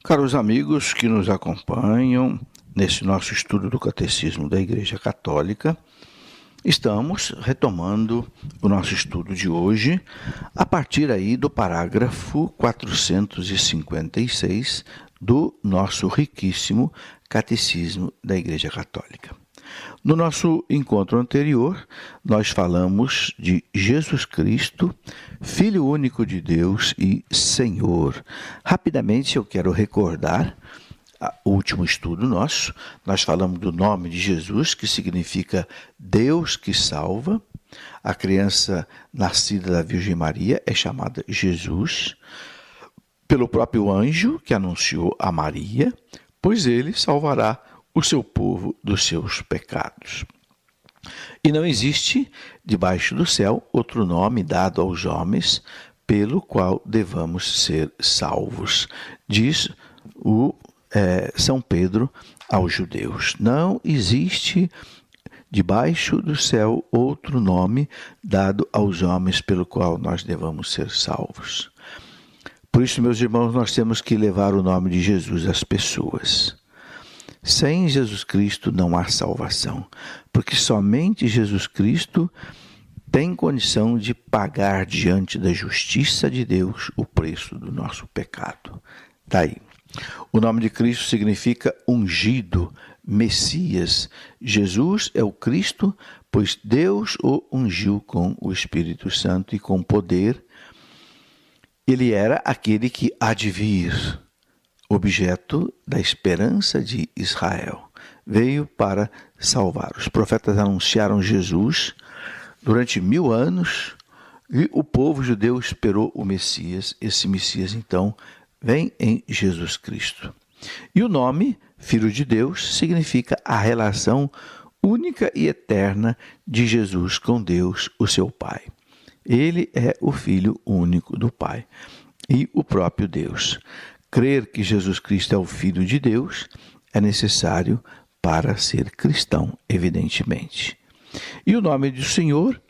Caros amigos que nos acompanham nesse nosso estudo do Catecismo da Igreja Católica, estamos retomando o nosso estudo de hoje a partir aí do parágrafo 456 do nosso riquíssimo Catecismo da Igreja Católica. No nosso encontro anterior, nós falamos de Jesus Cristo, Filho único de Deus e Senhor. Rapidamente eu quero recordar o último estudo nosso. Nós falamos do nome de Jesus, que significa Deus que salva. A criança nascida da Virgem Maria é chamada Jesus, pelo próprio anjo que anunciou a Maria, pois ele salvará o seu povo dos seus pecados. E não existe, debaixo do céu, outro nome dado aos homens pelo qual devamos ser salvos, diz São Pedro aos judeus. Não existe debaixo do céu outro nome dado aos homens pelo qual nós devamos ser salvos. Por isso, meus irmãos, nós temos que levar o nome de Jesus às pessoas. Sem Jesus Cristo não há salvação, porque somente Jesus Cristo tem condição de pagar diante da justiça de Deus o preço do nosso pecado. Está aí. O nome de Cristo significa ungido, Messias. Jesus é o Cristo, pois Deus o ungiu com o Espírito Santo e com poder. Ele era aquele que há de vir, objeto da esperança de Israel. Veio para salvar. Os profetas anunciaram Jesus durante 1000 anos e o povo judeu esperou o Messias. Esse Messias, então, vem em Jesus Cristo. E o nome, Filho de Deus, significa a relação única e eterna de Jesus com Deus, o seu Pai. Ele é o Filho único do Pai e o próprio Deus. Crer que Jesus Cristo é o Filho de Deus é necessário para ser cristão, evidentemente. E o nome do Senhor,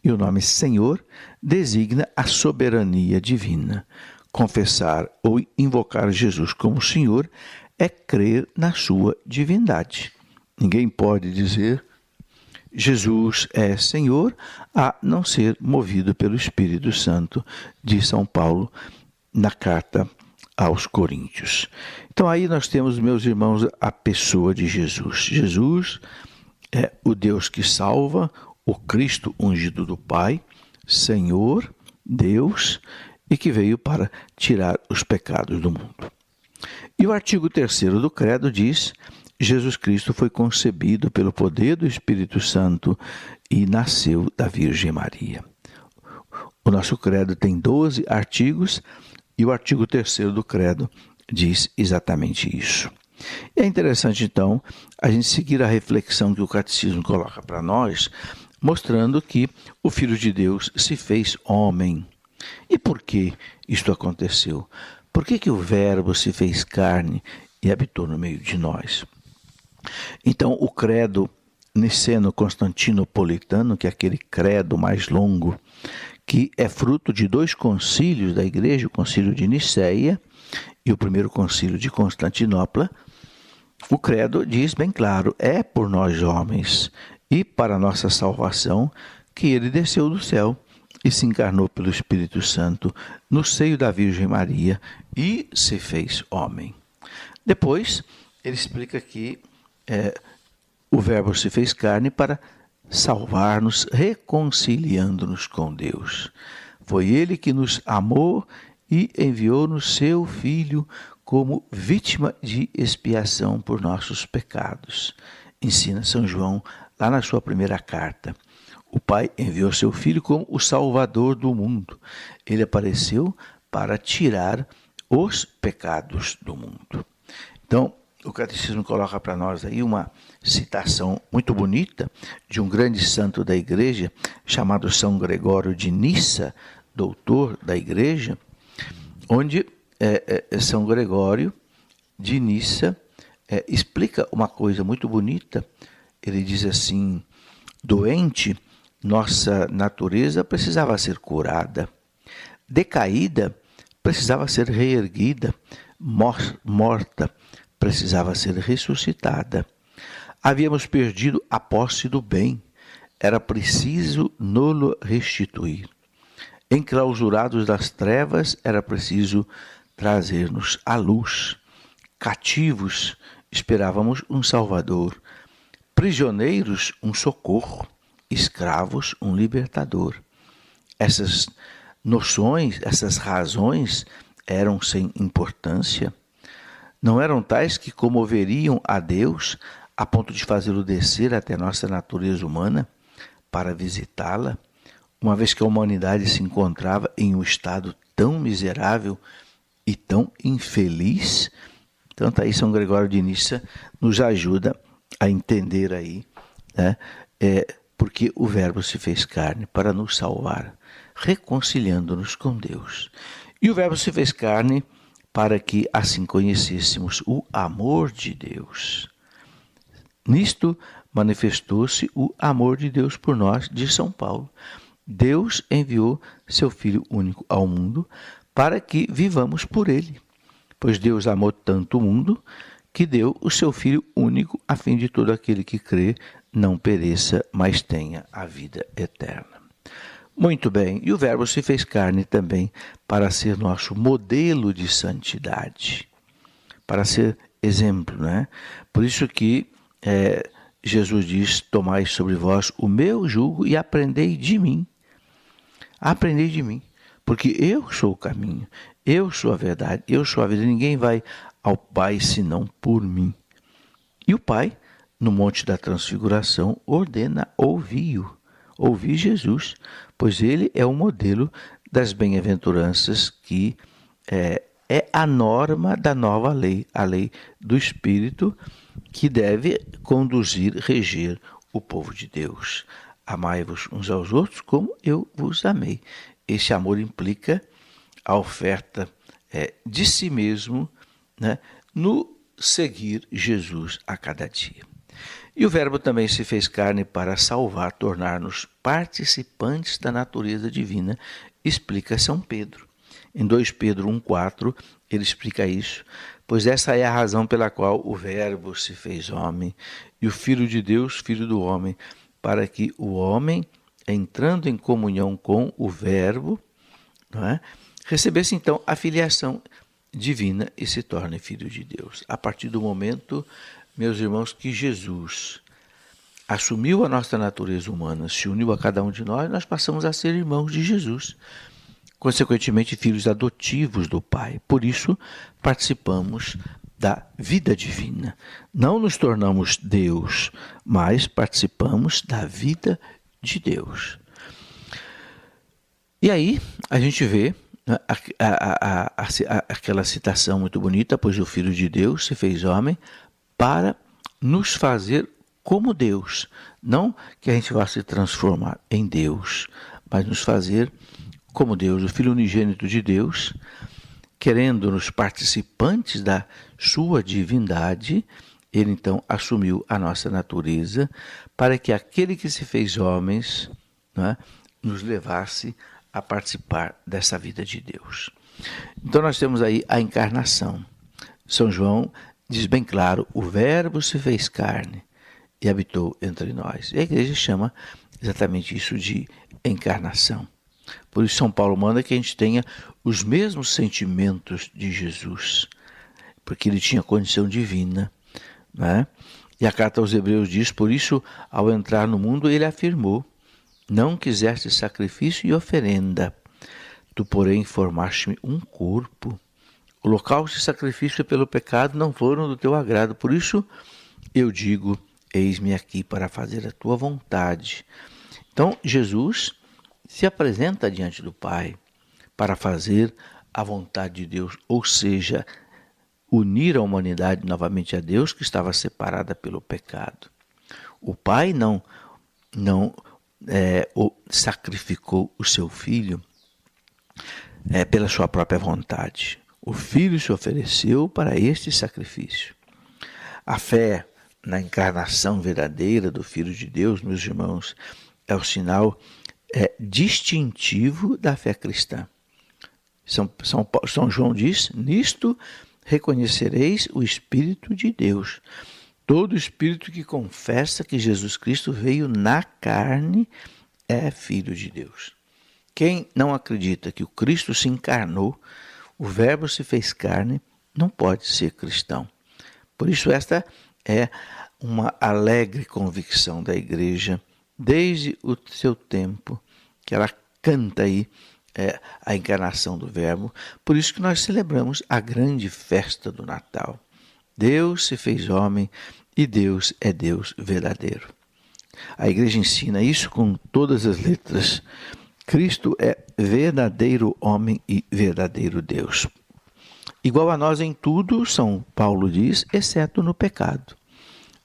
e o nome Senhor, designa a soberania divina. Confessar ou invocar Jesus como Senhor é crer na sua divindade. Ninguém pode dizer Jesus é Senhor a não ser movido pelo Espírito Santo, diz São Paulo na carta aos Coríntios. Então aí nós temos, meus irmãos, a pessoa de Jesus. Jesus é o Deus que salva, o Cristo ungido do Pai, Senhor, Deus, e que veio para tirar os pecados do mundo. E o artigo 3º do Credo diz: Jesus Cristo foi concebido pelo poder do Espírito Santo e nasceu da Virgem Maria. O nosso credo tem 12 artigos e o artigo 3º do credo diz exatamente isso. E é interessante, então, a gente seguir a reflexão que o Catecismo coloca para nós, mostrando que o Filho de Deus se fez homem. E por que isto aconteceu? Por que o Verbo se fez carne e habitou no meio de nós? Então, o credo niceno-constantinopolitano, que é aquele credo mais longo, que é fruto de 2 concílios da Igreja, o concílio de Nicéia e o primeiro concílio de Constantinopla, o credo diz bem claro: é por nós homens e para nossa salvação que ele desceu do céu e se encarnou pelo Espírito Santo no seio da Virgem Maria e se fez homem. Depois, ele explica que o Verbo se fez carne para salvar-nos, reconciliando-nos com Deus. Foi ele que nos amou e enviou-nos seu Filho como vítima de expiação por nossos pecados. Ensina São João lá na sua primeira carta. O Pai enviou seu Filho como o Salvador do mundo. Ele apareceu para tirar os pecados do mundo. Então, o Catecismo coloca para nós aí uma citação muito bonita de um grande santo da Igreja, chamado São Gregório de Nissa, doutor da Igreja, onde São Gregório de Nissa explica uma coisa muito bonita. Ele diz assim: doente, nossa natureza precisava ser curada, decaída, precisava ser reerguida, morta, precisava ser ressuscitada. Havíamos perdido a posse do bem, era preciso nolo restituir. Enclausurados das trevas, era preciso trazer-nos à luz. Cativos, esperávamos um Salvador. Prisioneiros, um socorro. Escravos, um libertador. Essas noções, essas razões eram sem importância. Não eram tais que comoveriam a Deus a ponto de fazê-lo descer até nossa natureza humana para visitá-la, uma vez que a humanidade se encontrava em um estado tão miserável e tão infeliz. Então, aí São Gregório de Nissa nos ajuda a entender aí, né, porque o Verbo se fez carne para nos salvar, reconciliando-nos com Deus. E o Verbo se fez carne para que assim conhecêssemos o amor de Deus. Nisto manifestou-se o amor de Deus por nós, diz São Paulo. Deus enviou seu Filho único ao mundo para que vivamos por ele. Pois Deus amou tanto o mundo que deu o seu Filho único a fim de todo aquele que crê não pereça, mas tenha a vida eterna. Muito bem, e o Verbo se fez carne também para ser nosso modelo de santidade, para ser exemplo, né? Por isso que Jesus diz, tomai sobre vós o meu jugo e aprendei de mim. Aprendei de mim, porque eu sou o caminho, eu sou a verdade, eu sou a vida. Ninguém vai ao Pai senão por mim. E o Pai, no Monte da Transfiguração, ordena ouvi-o, ouvir Jesus, pois ele é o modelo das bem-aventuranças que é a norma da nova lei, a lei do Espírito, que deve conduzir, reger o povo de Deus. Amai-vos uns aos outros como eu vos amei. Esse amor implica a oferta de si mesmo, né, no seguir Jesus a cada dia. E o Verbo também se fez carne para salvar, tornar-nos participantes da natureza divina, explica São Pedro. Em 2 Pedro 1,4, ele explica isso, pois essa é a razão pela qual o Verbo se fez homem e o Filho de Deus, Filho do homem, para que o homem, entrando em comunhão com o Verbo, não é, recebesse então a filiação divina e se torne filho de Deus. A partir do momento, meus irmãos, que Jesus assumiu a nossa natureza humana, se uniu a cada um de nós, nós passamos a ser irmãos de Jesus, consequentemente filhos adotivos do Pai. Por isso, participamos da vida divina. Não nos tornamos Deus, mas participamos da vida de Deus. E aí, a gente vê aquela citação muito bonita, pois o Filho de Deus se fez homem para nos fazer como Deus. Não que a gente vá se transformar em Deus, mas nos fazer como Deus, o Filho unigênito de Deus, querendo-nos participantes da sua divindade, ele então assumiu a nossa natureza para que aquele que se fez homens, né, nos levasse a participar dessa vida de Deus. Então nós temos aí a encarnação. São João diz bem claro, o Verbo se fez carne e habitou entre nós. E a igreja chama exatamente isso de encarnação. Por isso São Paulo manda que a gente tenha os mesmos sentimentos de Jesus, porque ele tinha condição divina, né? E a carta aos Hebreus diz, por isso, ao entrar no mundo, ele afirmou, não quiseste sacrifício e oferenda, tu, porém, formaste-me um corpo. O holocausto e sacrifício pelo pecado não foram do teu agrado, por isso eu digo, eis-me aqui para fazer a tua vontade. Então, Jesus se apresenta diante do Pai para fazer a vontade de Deus, ou seja, unir a humanidade novamente a Deus que estava separada pelo pecado. O Pai não sacrificou o seu Filho pela sua própria vontade. O Filho se ofereceu para este sacrifício. A fé na encarnação verdadeira do Filho de Deus, meus irmãos, é o sinal distintivo da fé cristã. São João diz, nisto reconhecereis o Espírito de Deus. Todo espírito que confessa que Jesus Cristo veio na carne é filho de Deus. Quem não acredita que o Cristo se encarnou, o Verbo se fez carne, não pode ser cristão. Por isso esta é uma alegre convicção da igreja, desde o seu tempo, que ela canta aí a encarnação do Verbo. Por isso que nós celebramos a grande festa do Natal. Deus se fez homem e Deus é Deus verdadeiro. A igreja ensina isso com todas as letras. Cristo é verdadeiro homem e verdadeiro Deus. Igual a nós em tudo, São Paulo diz, exceto no pecado.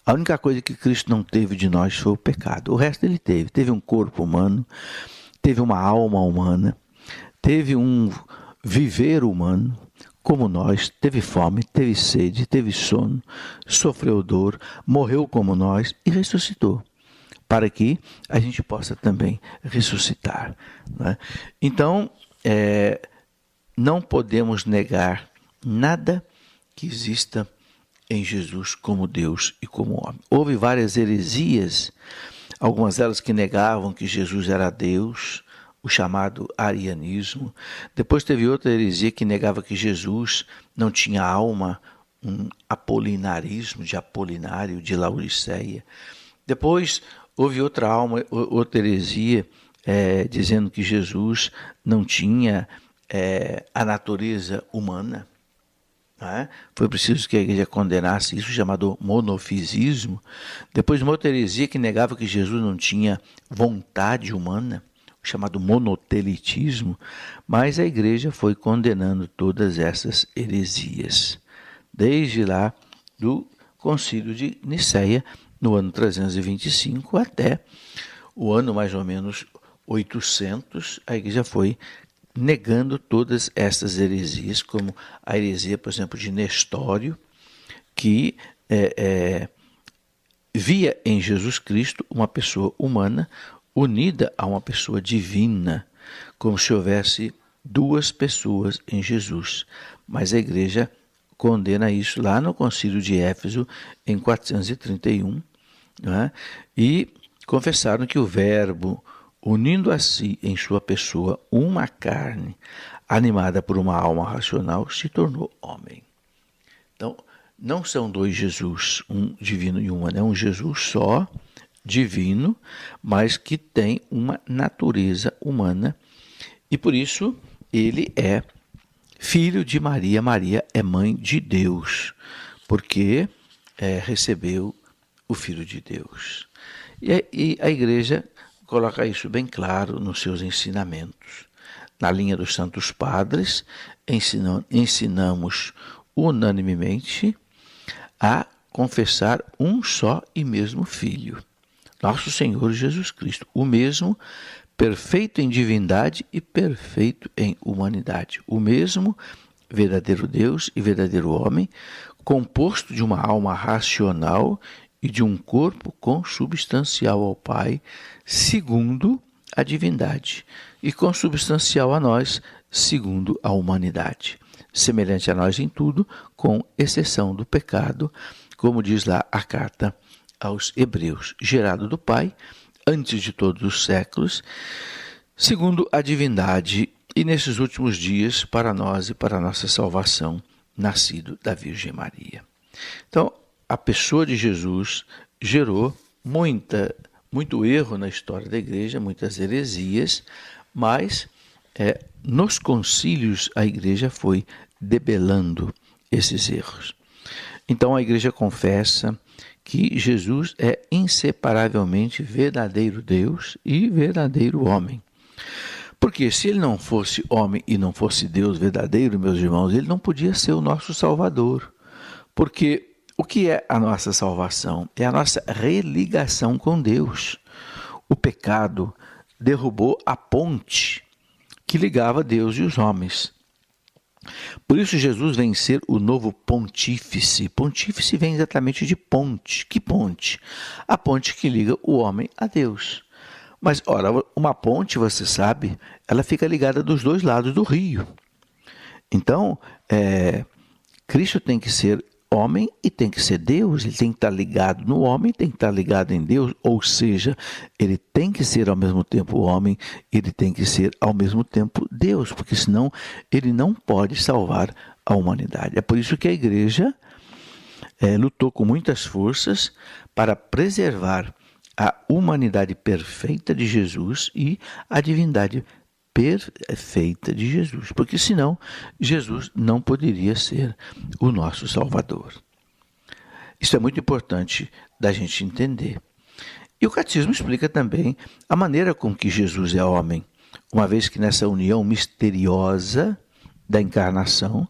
A única coisa que Cristo não teve de nós foi o pecado. O resto ele teve. Teve um corpo humano, teve uma alma humana, teve um viver humano, como nós, teve fome, teve sede, teve sono, sofreu dor, morreu como nós e ressuscitou, para que a gente possa também ressuscitar. Né? Então, não podemos negar nada que exista em Jesus como Deus e como homem. Houve várias heresias, algumas delas que negavam que Jesus era Deus, o chamado arianismo. Depois teve outra heresia que negava que Jesus não tinha alma, um apolinarismo de Apolinário, de Laodiceia. Depois houve outra heresia dizendo que Jesus não tinha a natureza humana. Foi preciso que a igreja condenasse isso, chamado monofisismo. Depois uma outra heresia que negava que Jesus não tinha vontade humana, chamado monotelitismo, mas a igreja foi condenando todas essas heresias, desde lá do Concílio de Nicéia, no ano 325, até o ano mais ou menos 800, a igreja foi negando todas essas heresias, como a heresia, por exemplo, de Nestório, que via em Jesus Cristo uma pessoa humana unida a uma pessoa divina, como se houvesse duas pessoas em Jesus. Mas a igreja condena isso lá no Concílio de Éfeso, em 431, né? E confessaram que o Verbo, unindo a si em sua pessoa uma carne, animada por uma alma racional, se tornou homem. Então, não são dois Jesus, um divino e um humano, é um Jesus só, divino, mas que tem uma natureza humana, e por isso ele é filho de Maria. Maria é mãe de Deus, porque recebeu o Filho de Deus. E a igreja coloca isso bem claro nos seus ensinamentos. Na linha dos Santos Padres, ensinamos unanimemente a confessar um só e mesmo Filho, nosso Senhor Jesus Cristo, o mesmo, perfeito em divindade e perfeito em humanidade, o mesmo verdadeiro Deus e verdadeiro homem, composto de uma alma racional e de um corpo consubstancial ao Pai, segundo a divindade, e consubstancial a nós, segundo a humanidade, semelhante a nós em tudo, com exceção do pecado, como diz lá a carta aos Hebreus, gerado do Pai, antes de todos os séculos, segundo a divindade, e nesses últimos dias, para nós e para a nossa salvação, nascido da Virgem Maria. Então, a pessoa de Jesus gerou muito erro na história da igreja, muitas heresias, mas nos concílios a igreja foi debelando esses erros. Então a igreja confessa que Jesus é inseparavelmente verdadeiro Deus e verdadeiro homem. Porque se ele não fosse homem e não fosse Deus verdadeiro, meus irmãos, ele não podia ser o nosso Salvador. Porque o que é a nossa salvação? É a nossa religação com Deus. O pecado derrubou a ponte que ligava Deus e os homens. Por isso Jesus vem ser o novo pontífice. Pontífice vem exatamente de ponte. Que ponte? A ponte que liga o homem a Deus. Mas, ora, uma ponte, você sabe, ela fica ligada dos dois lados do rio. Então, Cristo tem que ser homem e tem que ser Deus, ele tem que estar ligado no homem, tem que estar ligado em Deus, ou seja, ele tem que ser ao mesmo tempo homem, ele tem que ser ao mesmo tempo Deus, porque senão ele não pode salvar a humanidade. É por isso que a igreja lutou com muitas forças para preservar a humanidade perfeita de Jesus e a divindade perfeita de Jesus, porque senão Jesus não poderia ser o nosso Salvador. Isso é muito importante da gente entender. E o catecismo explica também a maneira com que Jesus é homem, uma vez que nessa união misteriosa da encarnação,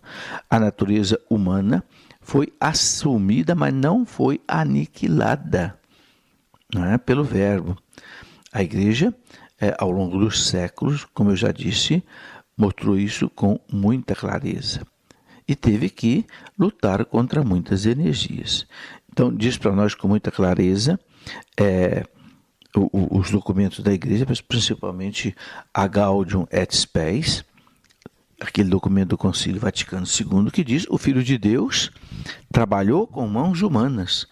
a natureza humana foi assumida, mas não foi aniquilada, não é? Pelo Verbo. A igreja, ao longo dos séculos, como eu já disse, mostrou isso com muita clareza. E teve que lutar contra muitas energias. Então, diz para nós com muita clareza os documentos da igreja, mas principalmente a Gaudium et Spes, aquele documento do Concílio Vaticano II, que diz: o Filho de Deus trabalhou com mãos humanas,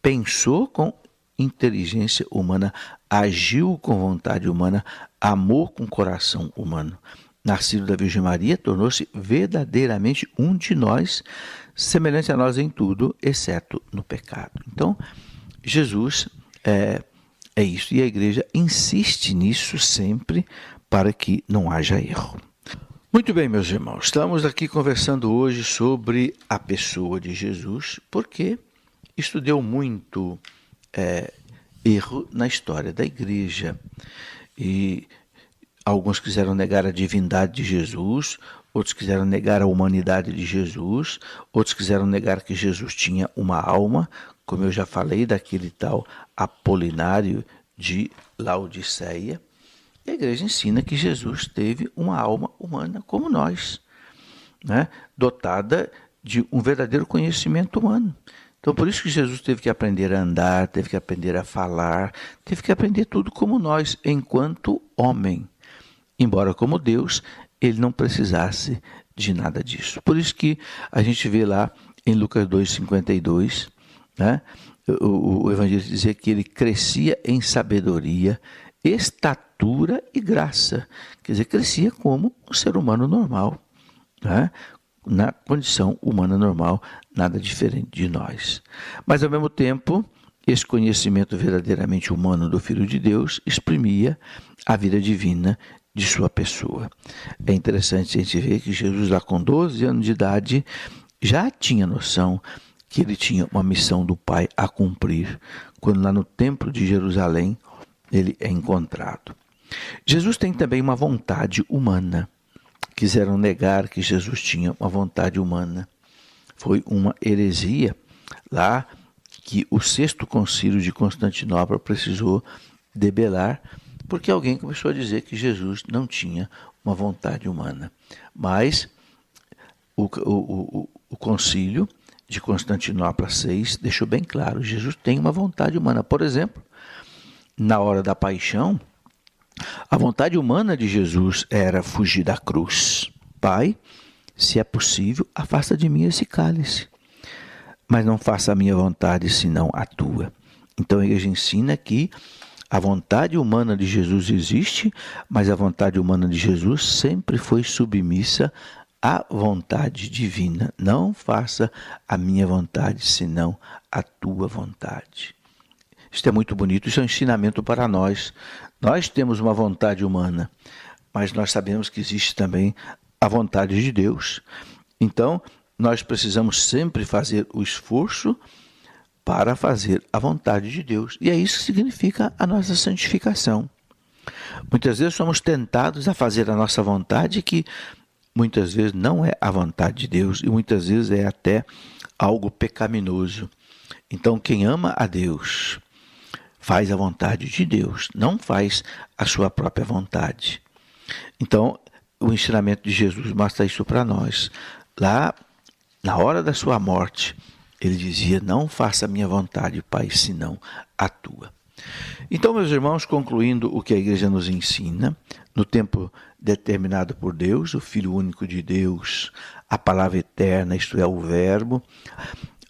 pensou com inteligência humana, agiu com vontade humana, amou com coração humano. Nascido da Virgem Maria, tornou-se verdadeiramente um de nós, semelhante a nós em tudo, exceto no pecado. Então, Jesus é isso, e a igreja insiste nisso sempre para que não haja erro. Muito bem, meus irmãos, estamos aqui conversando hoje sobre a pessoa de Jesus, porque isso deu muito erro na história da igreja. E alguns quiseram negar a divindade de Jesus, outros quiseram negar a humanidade de Jesus, outros quiseram negar que Jesus tinha uma alma, como eu já falei, daquele tal Apolinário de Laodiceia. E a igreja ensina que Jesus teve uma alma humana como nós, né? Dotada de um verdadeiro conhecimento humano. Então, por isso que Jesus teve que aprender a andar, teve que aprender a falar, teve que aprender tudo como nós, enquanto homem. Embora como Deus, ele não precisasse de nada disso. Por isso que a gente vê lá em Lucas 2,52, né, o evangelho dizer que ele crescia em sabedoria, estatura e graça. Quer dizer, crescia como um ser humano normal, né? Na condição humana normal, nada diferente de nós. Mas, ao mesmo tempo, esse conhecimento verdadeiramente humano do Filho de Deus exprimia a vida divina de sua pessoa. É interessante a gente ver que Jesus, lá com 12 anos de idade, já tinha noção que ele tinha uma missão do Pai a cumprir, quando lá no Templo de Jerusalém ele é encontrado. Jesus tem também uma vontade humana. Quiseram negar que Jesus tinha uma vontade humana. Foi uma heresia lá que o Sexto Concílio de Constantinopla precisou debelar, porque alguém começou a dizer que Jesus não tinha uma vontade humana. Mas o Concílio de Constantinopla VI deixou bem claro: Jesus tem uma vontade humana. Por exemplo, na hora da paixão, a vontade humana de Jesus era fugir da cruz. Pai, se é possível, afasta de mim esse cálice, mas não faça a minha vontade, senão a tua. Então a igreja ensina que a vontade humana de Jesus existe, mas a vontade humana de Jesus sempre foi submissa à vontade divina. Não faça a minha vontade, senão a tua vontade. Isto é muito bonito, isso é um ensinamento para nós. Nós temos uma vontade humana, mas nós sabemos que existe também a vontade de Deus. Então, nós precisamos sempre fazer o esforço para fazer a vontade de Deus. E é isso que significa a nossa santificação. Muitas vezes somos tentados a fazer a nossa vontade, que muitas vezes não é a vontade de Deus e muitas vezes é até algo pecaminoso. Então, quem ama a Deus faz a vontade de Deus, não faz a sua própria vontade. Então, o ensinamento de Jesus mostra isso para nós. Lá, na hora da sua morte, ele dizia: não faça a minha vontade, Pai, senão a tua. Então, meus irmãos, concluindo o que a igreja nos ensina, no tempo determinado por Deus, o Filho único de Deus, a palavra eterna, isto é, o Verbo,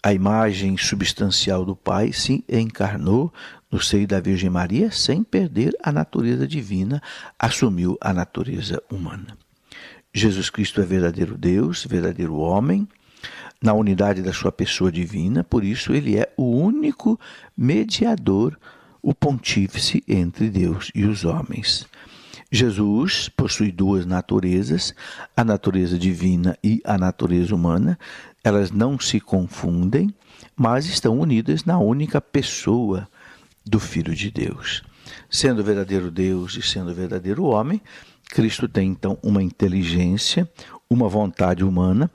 a imagem substancial do Pai, se encarnou no seio da Virgem Maria sem perder a natureza divina, assumiu a natureza humana. Jesus Cristo é verdadeiro Deus, verdadeiro homem, na unidade da sua pessoa divina, por isso ele é o único mediador, o pontífice entre Deus e os homens. Jesus possui duas naturezas, a natureza divina e a natureza humana. Elas não se confundem, mas estão unidas na única pessoa do Filho de Deus. Sendo verdadeiro Deus e sendo verdadeiro homem, Cristo tem então uma inteligência, uma vontade humana,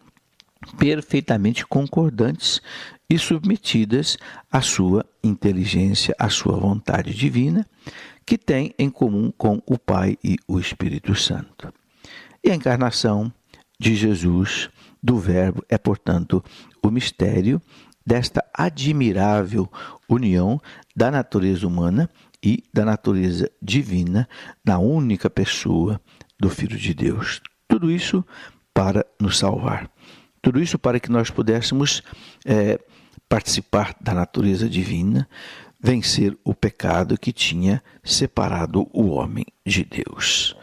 perfeitamente concordantes e submetidas à sua inteligência, à sua vontade divina, que tem em comum com o Pai e o Espírito Santo. E a encarnação de Jesus, do Verbo, é, portanto, o mistério desta admirável união da natureza humana e da natureza divina na única pessoa do Filho de Deus. Tudo isso para nos salvar. Tudo isso para que nós pudéssemos participar da natureza divina, vencer o pecado que tinha separado o homem de Deus.